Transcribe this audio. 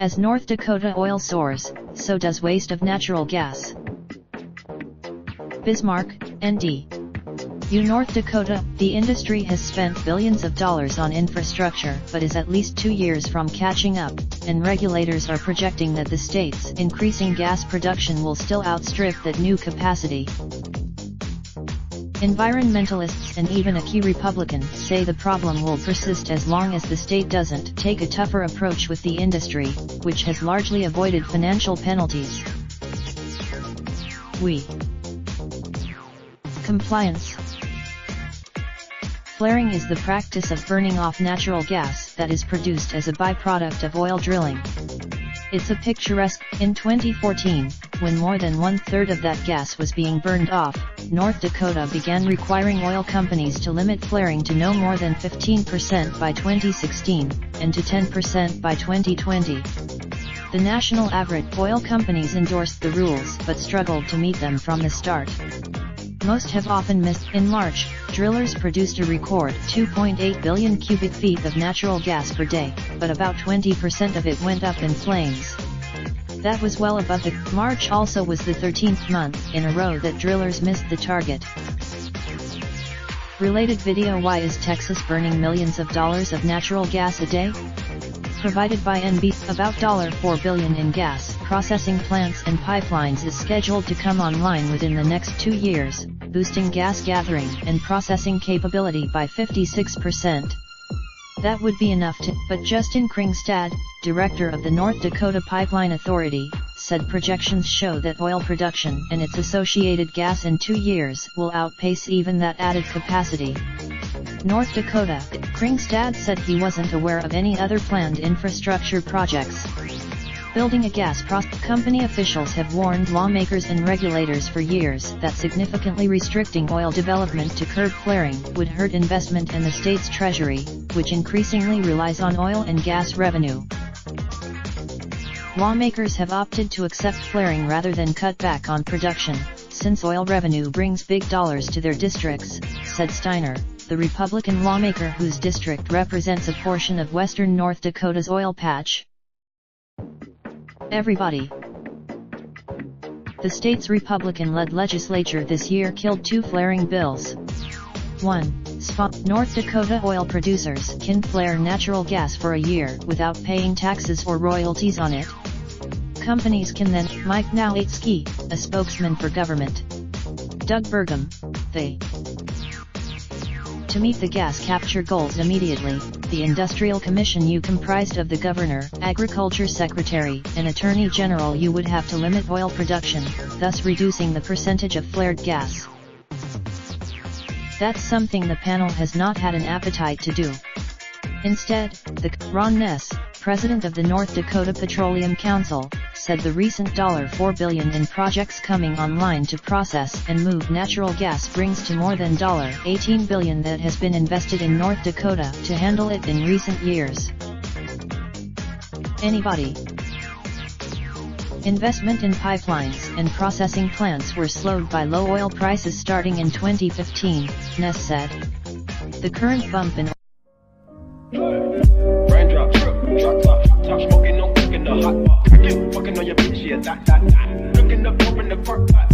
As North Dakota oil soars, so does waste of natural gas. Bismarck, ND. North Dakota, the industry has spent billions of dollars on infrastructure but is at least 2 years from catching up, and regulators are projecting that the state's increasing gas production will still outstrip that new capacity. Environmentalists and even a key Republican say the problem will persist as long as the state doesn't take a tougher approach with the industry, which has largely avoided financial penalties. Compliance. Flaring is the practice of burning off natural gas that is produced as a byproduct of oil drilling. It's a picturesque. In 2014, when more than 1/3 of that gas was being burned off, North Dakota began requiring oil companies to limit flaring to no more than 15% by 2016, and to 10% by 2020. The national average oil companies endorsed the rules but struggled to meet them from the start. Most have often missed. In March, drillers produced a record 2.8 billion cubic feet of natural gas per day, but about 20% of it went up in flames. That was well above the. March also was the 13th month in a row that drillers missed the target. Related video: Why is Texas burning millions of dollars of natural gas a day? Provided by NB. About $4 billion in gas processing plants and pipelines is scheduled to come online within the next 2 years, boosting gas gathering and processing capability by 56%. That would be enough to, but Justin Kringstad, director of the North Dakota Pipeline Authority, said projections show that oil production and its associated gas in 2 years will outpace even that added capacity. North Dakota, Kringstad said he wasn't aware of any other planned infrastructure projects. Building a gas processing company. Officials have warned lawmakers and regulators for years that significantly restricting oil development to curb flaring would hurt investment in the state's treasury, which increasingly relies on oil and gas revenue. Lawmakers have opted to accept flaring rather than cut back on production, since oil revenue brings big dollars to their districts, said Steiner, the Republican lawmaker whose district represents a portion of western North Dakota's oil patch. Everybody. The state's Republican-led legislature this year killed 2 flaring bills. 1. North Dakota oil producers can flare natural gas for a year without paying taxes or royalties on it. Companies can then. Mike Nowacki, a spokesman for government. Doug Burgum, they. To meet the gas capture goals immediately, the Industrial Commission U comprised of the Governor, Agriculture Secretary, and Attorney General U would have to limit oil production, thus reducing the percentage of flared gas. That's something the panel has not had an appetite to do. Instead, Ron Ness, president of the North Dakota Petroleum Council, said the recent $4 billion in projects coming online to process and move natural gas brings to more than $18 billion that has been invested in North Dakota to handle it in recent years. Anybody? Investment in pipelines and processing plants were slowed by low oil prices starting in 2015, Ness said. The current bump in raindrop, drop top smoking, no cooking the hot pot. Fucking on your bitch, yeah, that. Looking up, open the park pot.